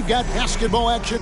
we've got basketball action.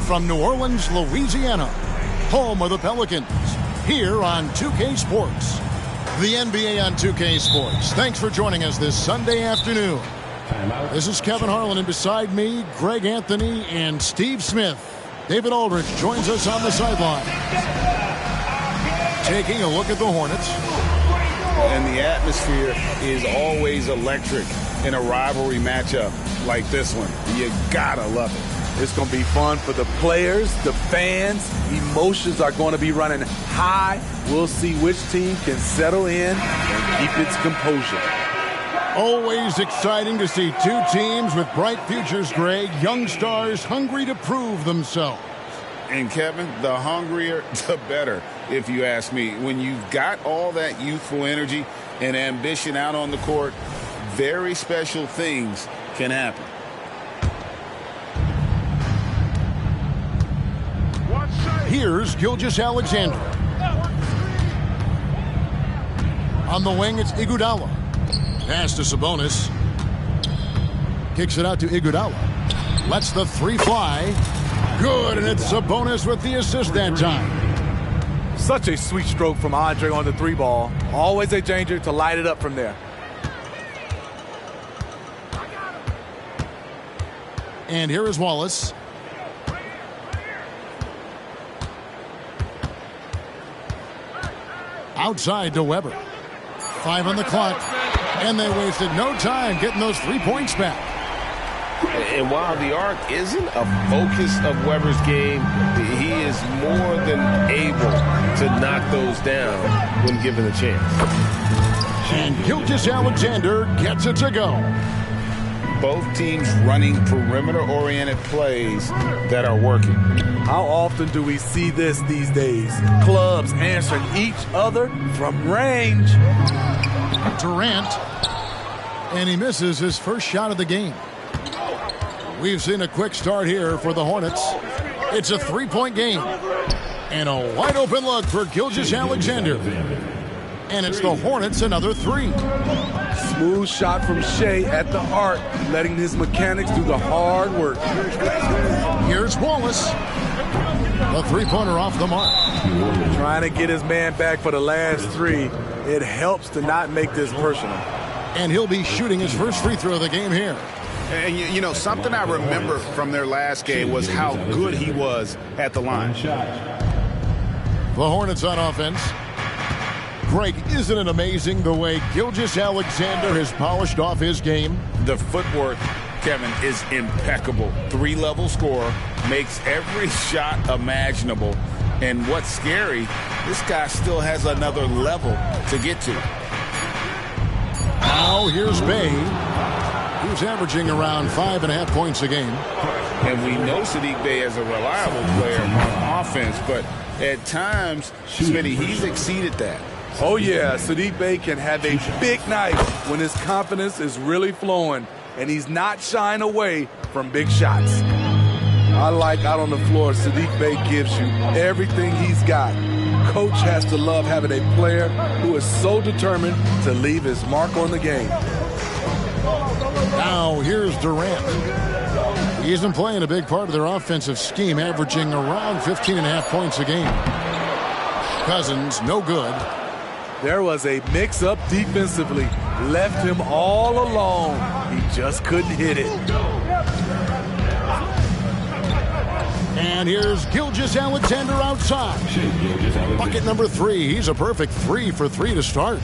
From New Orleans, Louisiana, home of the Pelicans, here on 2K Sports. The NBA on 2K Sports. Thanks for joining us this Sunday afternoon. This is Kevin Harlan, and beside me, Greg Anthony and Steve Smith. David Aldridge joins us on the sideline. Taking a look at the Hornets. And the atmosphere is always electric in a rivalry matchup like this one. You gotta love it. It's going to be fun for the players, the fans. Emotions are going to be running high. We'll see which team can settle in and keep its composure. Always exciting to see two teams with bright futures, Greg. Young stars hungry to prove themselves. And Kevin, the hungrier, the better, if you ask me. When you've got all that youthful energy and ambition out on the court, very special things can happen. Here's Gilgeous-Alexander. On the wing, it's Iguodala. Pass to Sabonis. Kicks it out to Iguodala. Lets the three fly. Good, and it's Sabonis with the assist that time. Such a sweet stroke from Andre on the three ball. Always a danger to light it up from there. And here is Wallace. Outside to Weber. 5 on the clock. And they wasted no time getting those 3 points back. And while the arc isn't a focus of Weber's game, he is more than able to knock those down when given a chance. And Gilgeous-Alexander gets it to go. Both teams running perimeter-oriented plays that are working. How often do we see this these days? Clubs answering each other from range. Durant. And he misses his first shot of the game. We've seen a quick start here for the Hornets. It's a 3-point game. And a wide open look for Gilgeous-Alexander. And it's the Hornets another 3. Smooth shot from Shea at the arc, letting his mechanics do the hard work. Here's Wallace. The three-pointer off the mark. Trying to get his man back for the last 3. It helps to not make this personal. And he'll be shooting his first free throw of the game here. And, you know, something I remember from their last game was how good he was at the line. The Hornets on offense. Greg, isn't it amazing the way Gilgeous-Alexander has polished off his game? The footwork, Kevin, is impeccable. 3-level scorer, makes every shot imaginable. And what's scary, this guy still has another level to get to. Now here's Bey. He's averaging around 5.5 points a game. And we know Saddiq Bey is a reliable player on offense, but at times, Smitty, he's exceeded that. Oh, yeah, Saddiq Bey can have a big night when his confidence is really flowing, and he's not shying away from big shots. I like out on the floor, Saddiq Bey gives you everything he's got. Coach has to love having a player who is so determined to leave his mark on the game. Now here's Durant. He isn't playing a big part of their offensive scheme, averaging around 15.5 points a game. Cousins, no good. There was a mix-up defensively. Left him all alone. He just couldn't hit it. And here's Gilgeous-Alexander outside. Bucket number 3. He's a perfect 3 for 3 to start.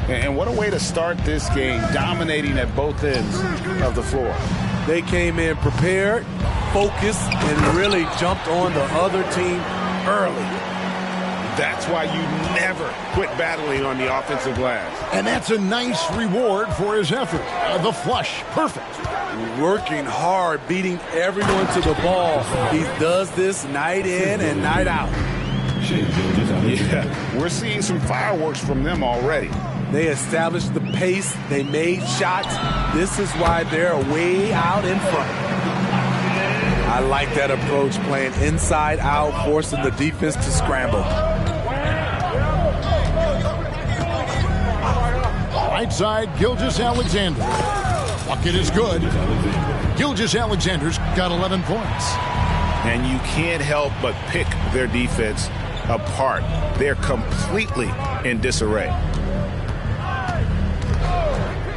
And what a way to start this game, dominating at both ends of the floor. They came in prepared, focused, and really jumped on the other team early. That's why you never quit battling on the offensive glass. And that's a nice reward for his effort. The flush, perfect. Working hard, beating everyone to the ball. He does this night in and night out. Yeah, we're seeing some fireworks from them already. They established the pace. They made shots. This is why they're way out in front. I like that approach, playing inside out, forcing the defense to scramble. Right side, Gilgeous-Alexander. Bucket is good. Gilgeous-Alexander's got 11 points. And you can't help but pick their defense apart. They're completely in disarray.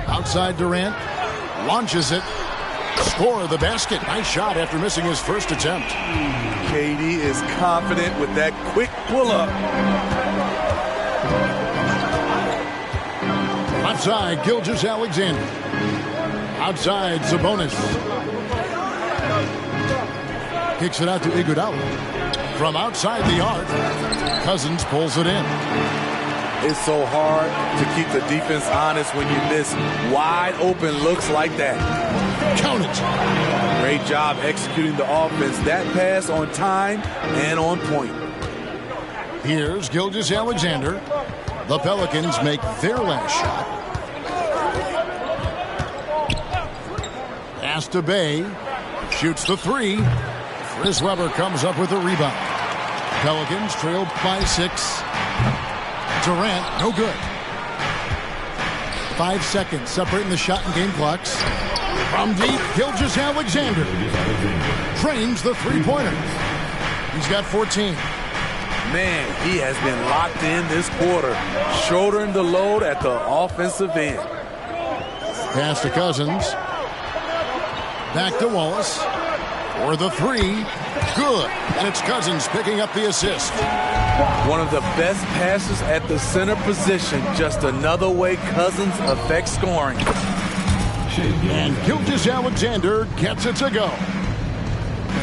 Outside Durant, launches it. Score the basket. Nice shot after missing his first attempt. KD is confident with that quick pull-up. Left side, Gilgeous-Alexander. Outside, Sabonis. Kicks it out to Iguodala. From outside the arc, Cousins pulls it in. It's so hard to keep the defense honest when you miss wide open looks like that. Count it. Great job executing the offense. That pass on time and on point. Here's Gilgeous-Alexander. The Pelicans make their last shot. Pass to Bey. Shoots the 3. Chris Webber comes up with a rebound. Pelicans trail by 6. Durant, no good. 5 seconds separating the shot and game clocks. From deep, Gilgeous-Alexander trains the three-pointer. He's got 14. Man, he has been locked in this quarter, shouldering the load at the offensive end. Pass to Cousins. Back to Wallace. For the 3. Good. And it's Cousins picking up the assist. One of the best passes at the center position. Just another way Cousins affects scoring. And Gilgeous-Alexander gets it to go.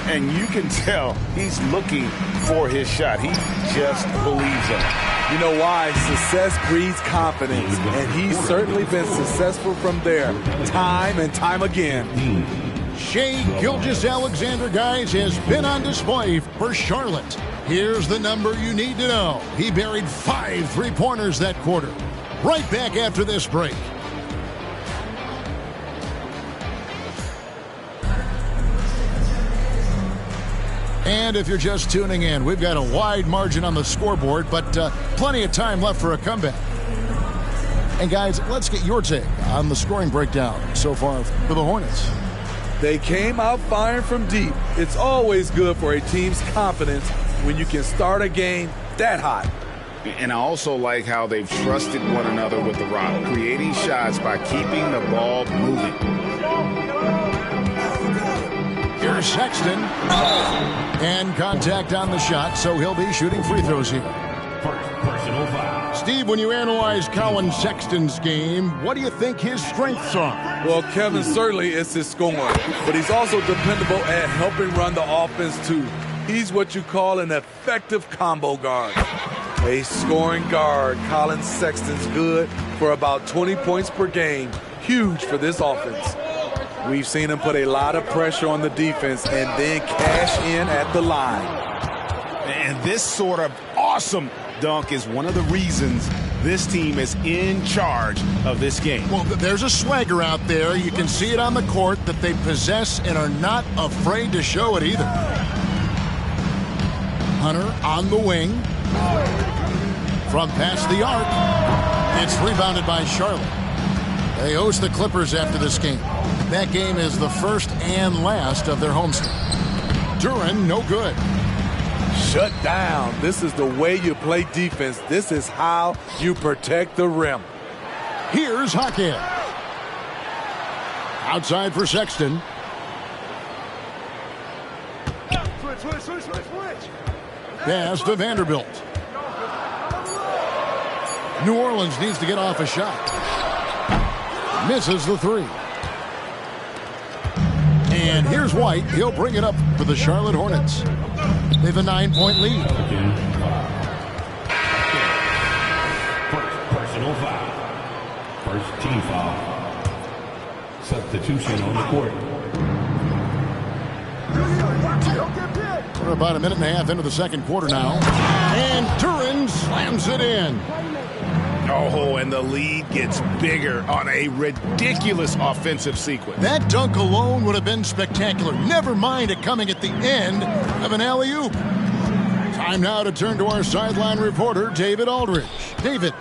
And you can tell he's looking for his shot. He just believes it. You know why? Success breeds confidence. And he's certainly been successful from there, time and time again. Shai Gilgeous-Alexander, guys, has been on display for Charlotte. Here's the number you need to know. He buried 5 three-pointers that quarter. Right back after this break. And if you're just tuning in, we've got a wide margin on the scoreboard, but plenty of time left for a comeback. And guys, let's get your take on the scoring breakdown so far for the Hornets. They came out firing from deep. It's always good for a team's confidence when you can start a game that hot. And I also like how they've trusted one another with the rock, creating shots by keeping the ball moving. Here's Sexton. And contact on the shot, so he'll be shooting free throws here. Personal foul. Steve, when you analyze Colin Sexton's game, what do you think his strengths are? Well, Kevin, certainly it's his scoring, but he's also dependable at helping run the offense, too. He's what you call an effective combo guard. A scoring guard, Colin Sexton's good for about 20 points per game. Huge for this offense. We've seen him put a lot of pressure on the defense and then cash in at the line. And this sort of awesome dunk is one of the reasons this team is in charge of this game. Well, there's a swagger out there. You can see it on the court that they possess and are not afraid to show it either. Hunter on the wing. From past the arc. It's rebounded by Charlotte. They host the Clippers after this game. That game is the first and last of their homestand. Duren, no good. Shut down. This is the way you play defense. This is how you protect the rim. Here's Hackett. Outside for Sexton. Pass to Vanderbilt. New Orleans needs to get off a shot. Misses the three. And here's White. He'll bring it up for the Charlotte Hornets. They have a 9-point lead. First personal foul. First team foul. Substitution on the court. We're about a minute and a half into the second quarter now. And Duren slams it in. Oh, and the lead gets bigger on a ridiculous offensive sequence. That dunk alone would have been spectacular. Never mind it coming at the end of an alley-oop. Time now to turn to our sideline reporter, David Aldridge. David.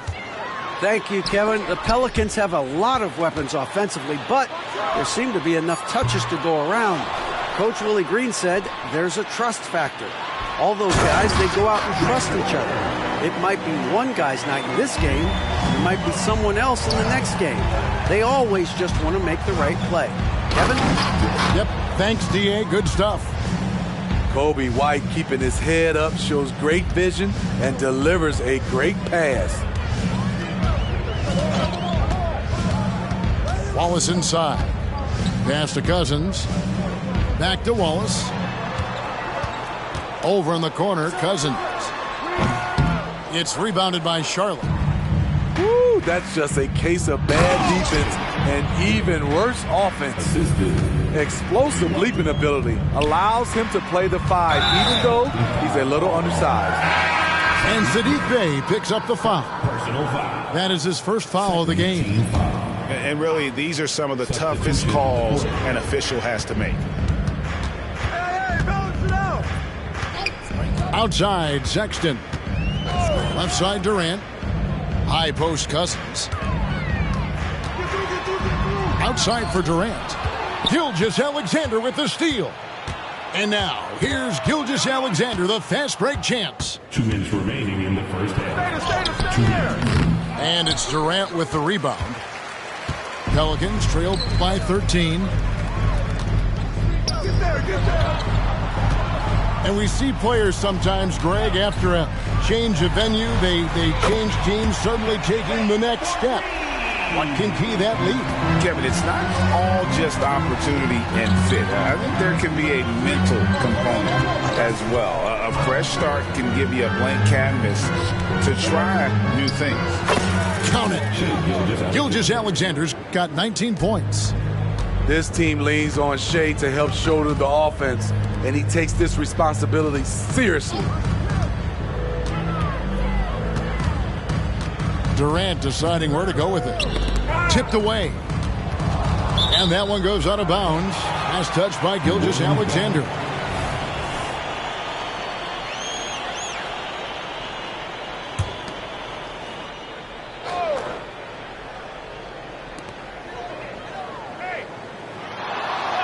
Thank you, Kevin. The Pelicans have a lot of weapons offensively, but there seem to be enough touches to go around. Coach Willie Green said there's a trust factor. All those guys, they go out and trust each other. It might be one guy's night in this game. It might be someone else in the next game. They always just want to make the right play. Kevin? Yep. Thanks, D.A. Good stuff. Kobe White keeping his head up shows great vision and delivers a great pass. Wallace inside. Pass to Cousins. Back to Wallace. Over in the corner, Cousins. It's rebounded by Charlotte. Woo, that's just a case of bad defense and even worse offense. Explosive leaping ability allows him to play the 5, even though he's a little undersized. And Saddiq Bey picks up the foul. Personal foul. That is his first foul of the game. And really, these are some of the toughest calls an official has to make. Outside, Sexton. Left side, Durant. High post, Cousins. Outside for Durant. Gilgeous-Alexander with the steal. And now, here's Gilgeous-Alexander, the fast break champs. 2 minutes remaining in the first half. 2 minutes. And it's Durant with the rebound. Pelicans trailed by 13. And we see players sometimes, Greg, after a change of venue, they change teams, suddenly taking the next step. What can key that lead? Kevin, it's not all just opportunity and fit. I think there can be a mental component as well. A fresh start can give you a blank canvas to try new things. Count it. Gilgeous-Alexander's got 19 points. This team leans on Shea to help shoulder the offense, and he takes this responsibility seriously. Durant deciding where to go with it. Tipped away. And that one goes out of bounds. As touched by Gilgeous-Alexander.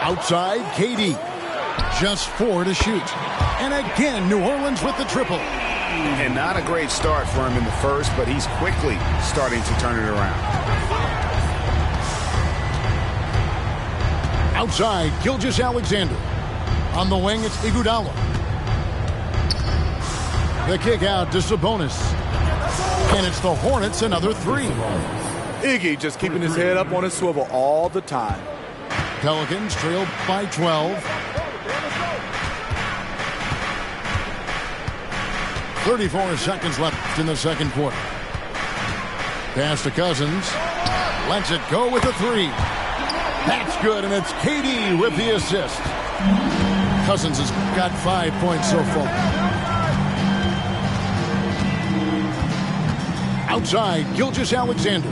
Outside, KD. Just 4 to shoot. And again, New Orleans with the triple. And not a great start for him in the first, but he's quickly starting to turn it around. Outside, Gilgeous-Alexander. On the wing, it's Iguodala. The kick out to Sabonis. And it's the Hornets, another 3. Iggy just keeping his head up on his swivel all the time. Pelicans trailed by 12. 34 seconds left in the second quarter. Pass to Cousins. Lets it go with a 3. That's good, and it's KD with the assist. Cousins has got 5 points so far. Outside, Gilgeous-Alexander.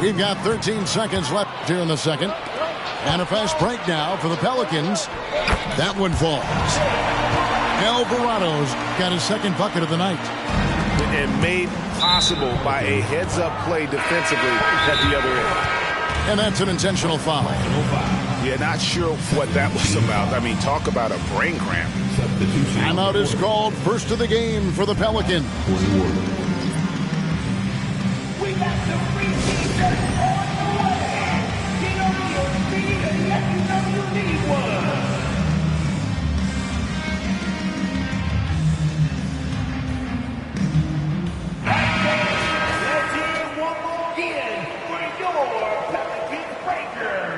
We've got 13 seconds left here in the second. And a fast break now for the Pelicans. That one falls. Alvarado's got his second bucket of the night. And made possible by a heads-up play defensively at the other end. And that's an intentional foul. Yeah, not sure what that was about. I mean, talk about a brain cramp. Timeout is called, first of the game for the Pelicans. We got the free team on the way. Get on your feet and let you know you need one. Let's hear one more again for your Pelican Breakers.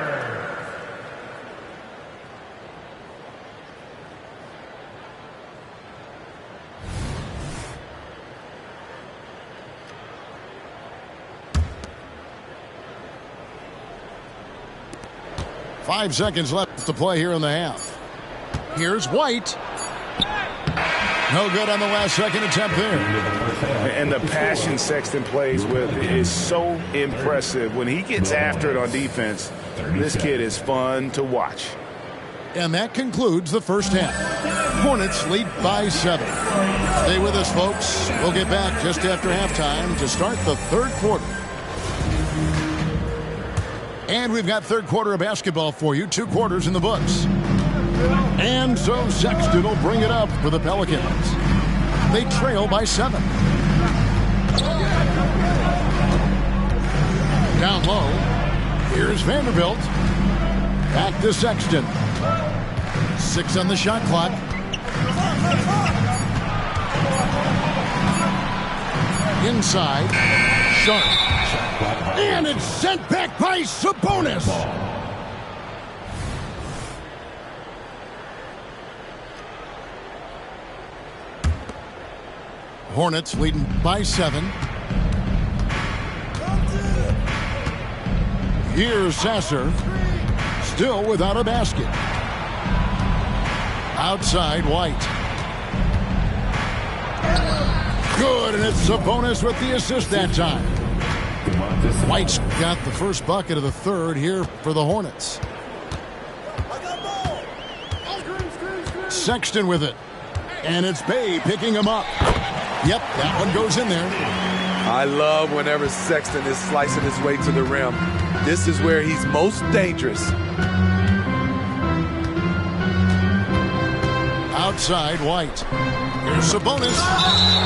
Five seconds left to play here in the half. Here's White. No good on the last second attempt there. And the passion Sexton plays with is so impressive. When he gets after it on defense, this kid is fun to watch. And that concludes the first half. Hornets lead by 7. Stay with us, folks. We'll get back just after halftime to start the third quarter. And we've got third quarter of basketball for you. 2 quarters in the books. And so Sexton will bring it up for the Pelicans. They trail by 7. Down low. Here's Vanderbilt. Back to Sexton. 6 on the shot clock. Inside. Sharp. And it's sent back by Sabonis. Hornets leading by 7. Here's Sasser. Still without a basket. Outside White. Good, and it's Sabonis with the assist that time. White's got the first bucket of the third here for the Hornets. Sexton with it. And it's Bay picking him up. Yep, that one goes in there. I love whenever Sexton is slicing his way to the rim. This is where he's most dangerous. Outside White. Here's Sabonis.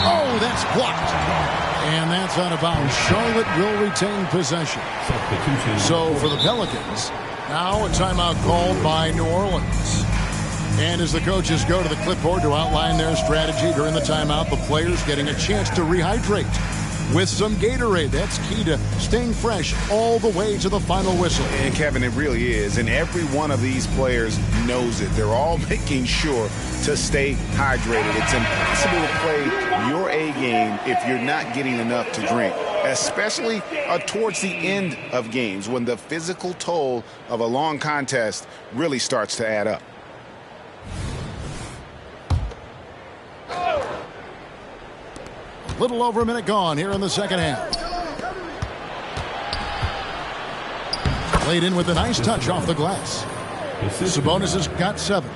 Oh, that's blocked. And that's out of bounds. Charlotte will retain possession. So for the Pelicans, now a timeout called by New Orleans. And as the coaches go to the clipboard to outline their strategy during the timeout, the players getting a chance to rehydrate with some Gatorade. That's key to staying fresh all the way to the final whistle. And Kevin, it really is. And every one of these players knows it. They're all making sure to stay hydrated. It's impossible to play your A game if you're not getting enough to drink, especially towards the end of games when the physical toll of a long contest really starts to add up. A little over a minute gone here in the second half. Played in with a nice touch off the glass. Sabonis has got 7.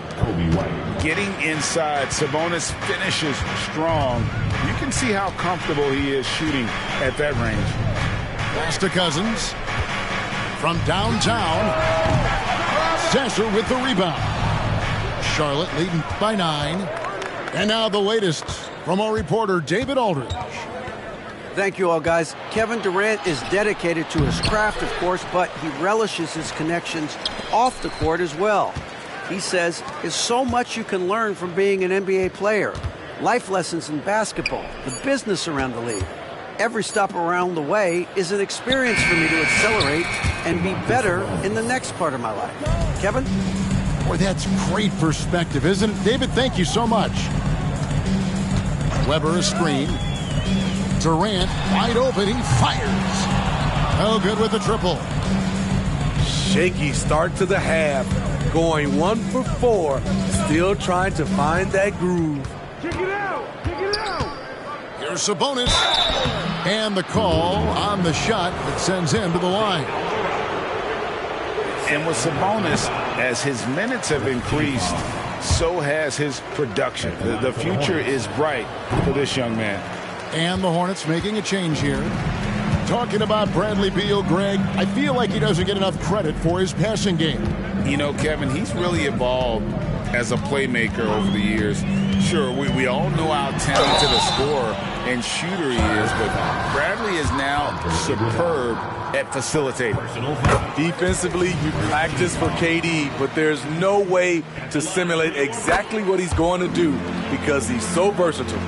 Getting inside, Sabonis finishes strong. You can see how comfortable he is shooting at that range. Pass to Cousins. From downtown. Sasser with the rebound. Charlotte leading by 9. And now the latest from our reporter, David Aldridge. Thank you all, guys. Kevin Durant is dedicated to his craft, of course, but he relishes his connections off the court as well. He says there's so much you can learn from being an NBA player. Life lessons in basketball, the business around the league. Every stop around the way is an experience for me to accelerate and be better in the next part of my life. Kevin? Boy, that's great perspective, isn't it? David, thank you so much. Weber a screen. Durant wide open. He fires. Oh, good with the triple. Shaky start to the half. Going 1 for 4. Still trying to find that groove. Here's Sabonis. And the call on the shot that sends him to the line. And with Sabonis, as his minutes have increased, so has his production. The future is bright for this young man. And the Hornets making a change here. Talking about Bradley Beal, Greg, I feel like he doesn't get enough credit for his passing game. You know, Kevin, he's really evolved as a playmaker over the years. Sure, we all know how talented a scorer and shooter he is, but Bradley is now superb at facilitating. Defensively, you practice for KD, but there's no way to simulate exactly what he's going to do because he's so versatile.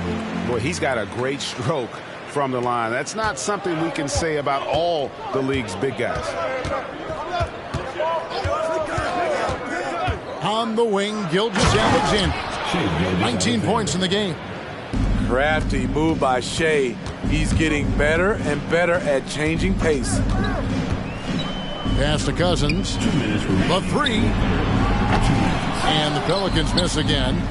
Boy, he's got a great stroke from the line. That's not something we can say about all the league's big guys. On the wing, Gilgeous-Alexander. 19 points in the game. Crafty move by Shea. He's getting better and better at changing pace. Pass to Cousins. The three. And the Pelicans miss again.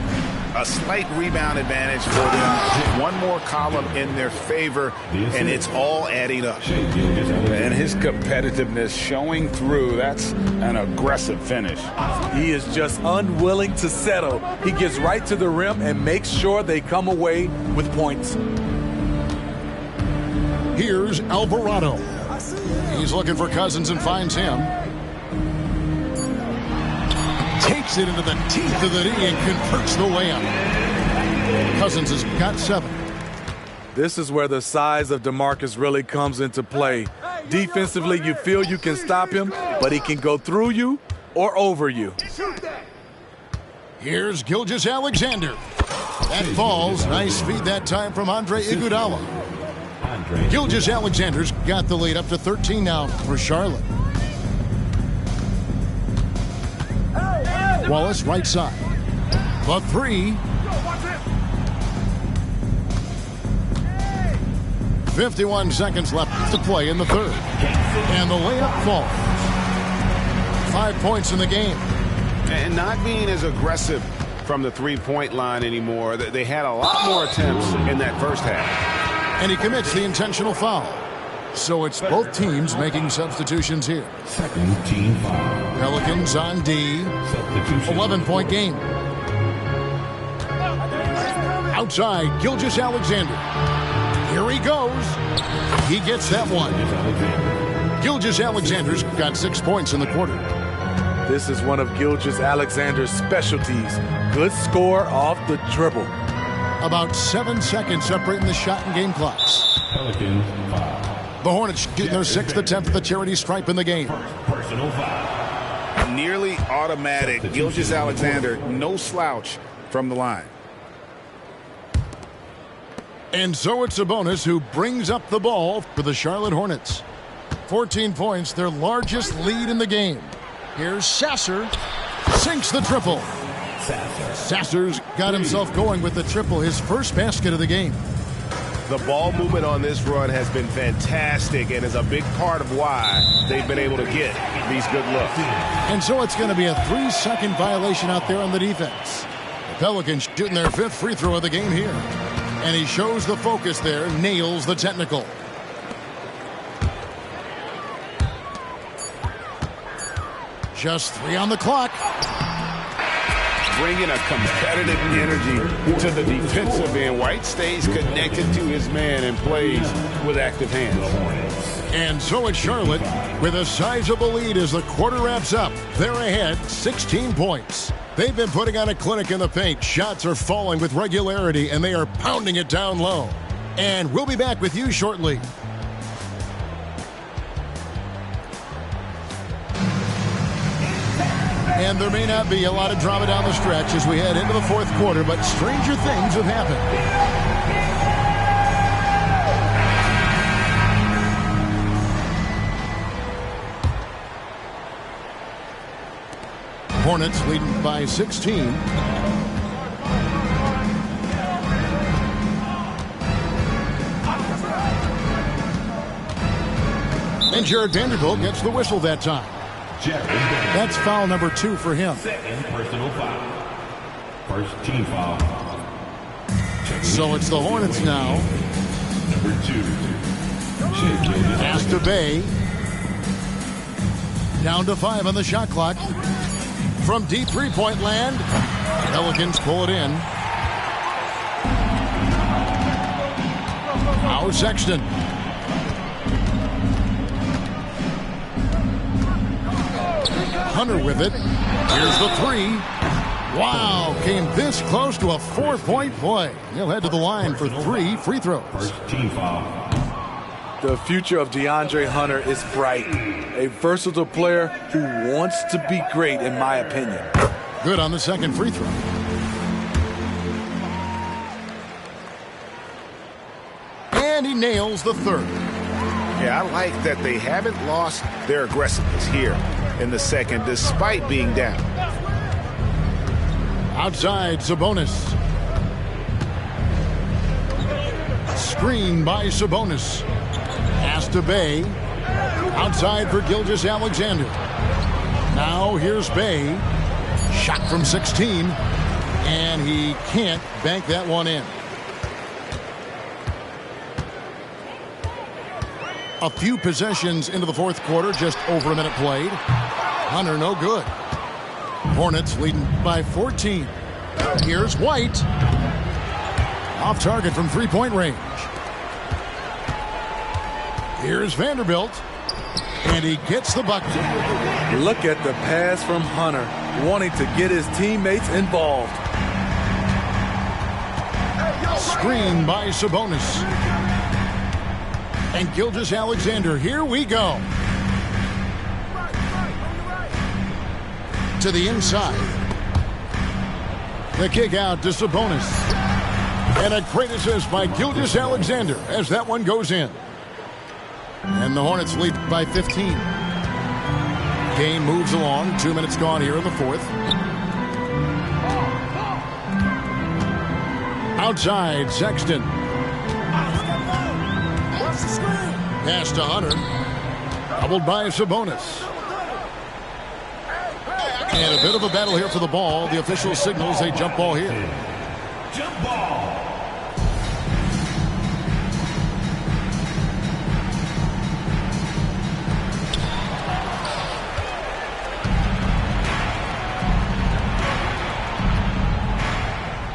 A slight rebound advantage for them. One more column in their favor, and it's all adding up. And his competitiveness showing through. That's an aggressive finish. He is just unwilling to settle. He gets right to the rim and makes sure they come away with points. Here's Alvarado. He's looking for Cousins and finds him. Takes it into the teeth of the knee and converts the layup. Cousins has got 7. This is where the size of DeMarcus really comes into play. Defensively, you feel you can stop him, but he can go through you or over you. Here's Gilgeous-Alexander. That falls. Nice feed that time from Andre Iguodala. Gilgeous-Alexander's got the lead up to 13 now for Charlotte. Wallace right side. The three. 51 seconds left to play in the third. And the layup falls. 5 points in the game. And not being as aggressive from the three-point line anymore. They had a lot more attempts in that first half. And he commits the intentional foul. So it's both teams making substitutions here. Second team foul. Pelicans on D. 11-point game. Outside, Gilgeous-Alexander. Here he goes. He gets that one. Gilgeous-Alexander's got 6 points in the quarter. This is one of Gilgeous-Alexander's specialties. Good score off the dribble. About 7 seconds separating the shot and game clocks. Pelicans foul. The Hornets get their 6th attempt at the charity stripe in the game. Personal foul. Nearly automatic. Gilgeous-Alexander, no slouch from the line. And so it's Sabonis who brings up the ball for the Charlotte Hornets. 14 points, their largest lead in the game. Here's Sasser. Sinks the triple. Sasser's got himself going with the triple, his first basket of the game. The ball movement on this run has been fantastic and is a big part of why they've been able to get these good looks. And so it's going to be a 3-second violation out there on the defense. The Pelicans shooting their 5th free throw of the game here. And he shows the focus there, nails the technical. Just 3 on the clock. Bringing a competitive energy to the defensive end. White stays connected to his man and plays with active hands. And so it's Charlotte with a sizable lead as the quarter wraps up. They're ahead 16 points. They've been putting on a clinic in the paint. Shots are falling with regularity, and they are pounding it down low. And we'll be back with you shortly. And there may not be a lot of drama down the stretch as we head into the 4th quarter, but stranger things have happened. Hornets leading by 16. And Jared Vanderbilt gets the whistle that time. That's foul number 2 for him. Second personal foul. First team foul. So it's the Hornets now Number 2. Pass to Bay. Down to 5 on the shot clock. From deep three-point land, Pelicans pull it in. Now Sexton. Hunter with it. Here's the three. Wow, came this close to a 4-point play. He'll head to the line for 3 free throws. First team foul. The future of DeAndre Hunter is bright. A versatile player who wants to be great, in my opinion. Good on the second free throw. And he nails the third. Yeah, I like that they haven't lost their aggressiveness here in the second, despite being down. Outside, Sabonis. Screen by Sabonis. Pass to Bay. Outside for Gilgeous-Alexander. Now here's Bay. Shot from 16. And he can't bank that one in. A few possessions into the fourth quarter, just over a minute played. Hunter no good. Hornets leading by 14. Here's White. Off target from three-point range. Here's Vanderbilt. And he gets the bucket. Look at the pass from Hunter, wanting to get his teammates involved. Screen by Sabonis. And Gilgeous-Alexander, here we go. To the inside. The kick out to Sabonis. And a great assist by Gilgeous-Alexander as that one goes in. And the Hornets lead by 15. Game moves along. 2 minutes gone here in the fourth. Outside, Sexton. Pass to Hunter. Doubled by Sabonis. And a bit of a battle here for the ball. The official signals a jump ball here. Jump ball.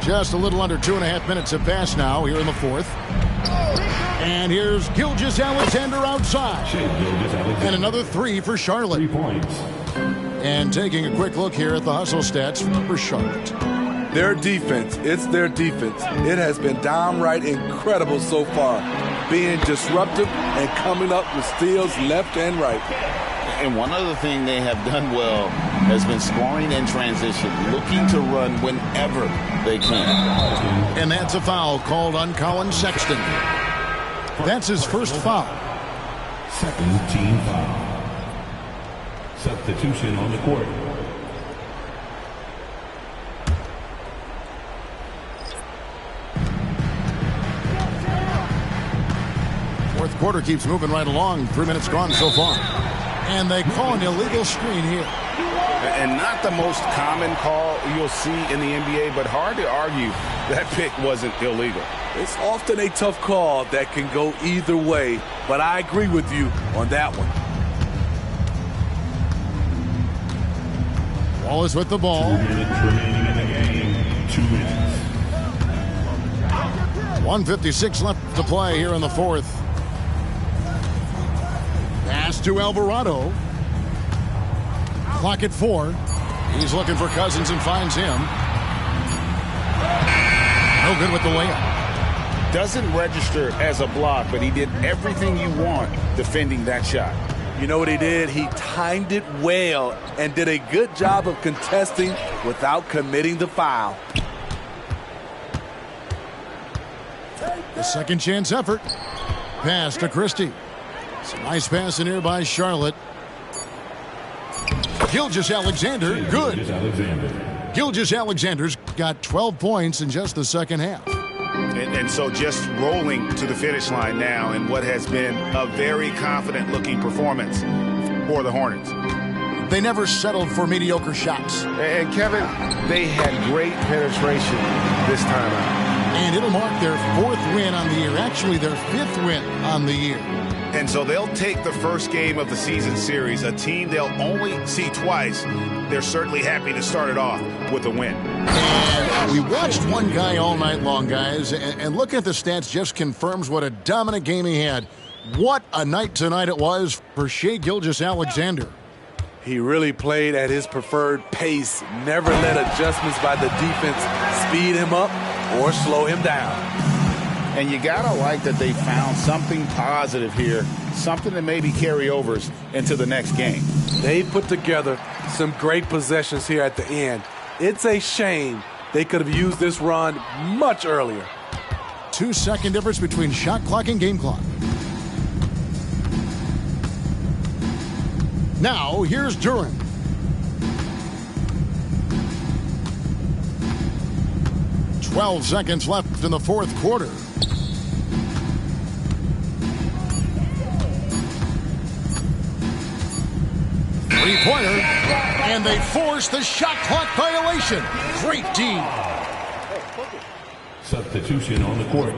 Just a little under 2.5 minutes have passed now here in the fourth. And here's Gilgeous-Alexander outside. And another three for Charlotte. 3 points. And taking a quick look here at the hustle stats for Charlotte. Their defense, it's their defense. It has been downright incredible so far, being disruptive and coming up with steals left and right. And one other thing they have done well has been scoring in transition, looking to run whenever they can. And that's a foul called on Colin Sexton. That's his first foul. Second team foul. Substitution on the court. Fourth quarter keeps moving right along. 3 minutes gone so far. And they call an illegal screen here. And not the most common call you'll see in the NBA, but hard to argue that pick wasn't illegal. It's often a tough call that can go either way, but I agree with you on that one. Wallace with the ball. 2 minutes remaining in the game. 2 minutes. 1:56 left to play here in the fourth. Pass to Alvarado. Clock at 4. He's looking for Cousins and finds him. No good with the layup. Doesn't register as a block, but he did everything you want defending that shot. You know what he did? He timed it well and did a good job of contesting without committing the foul. The second chance effort. Pass to Christie. It's a nice pass in here by Charlotte. Gilgeous-Alexander, good. Gilgeous-Alexander's got 12 points in just the second half. And so just rolling to the finish line now in what has been a very confident-looking performance for the Hornets. They never settled for mediocre shots. And, Kevin, they had great penetration this time out. And it'll mark their 4th win on the year. Actually, their 5th win on the year. And so they'll take the first game of the season series, a team they'll only see twice. They're certainly happy to start it off with a win. And we watched one guy all night long, guys, and looking at the stats just confirms what a dominant game he had. What a night tonight it was for Shai Gilgeous-Alexander. He really played at his preferred pace, never let adjustments by the defense speed him up or slow him down. And you got to like that they found something positive here, something that maybe carry overs into the next game. They put together some great possessions here at the end. It's a shame they could have used this run much earlier. 2-second difference between shot clock and game clock. Now, here's Duren. "12 seconds left in the 4th quarter. Three-pointer, and they force the shot clock violation. Great D. Substitution on the court.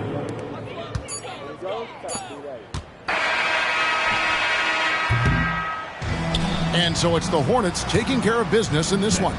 And so it's the Hornets taking care of business in this one.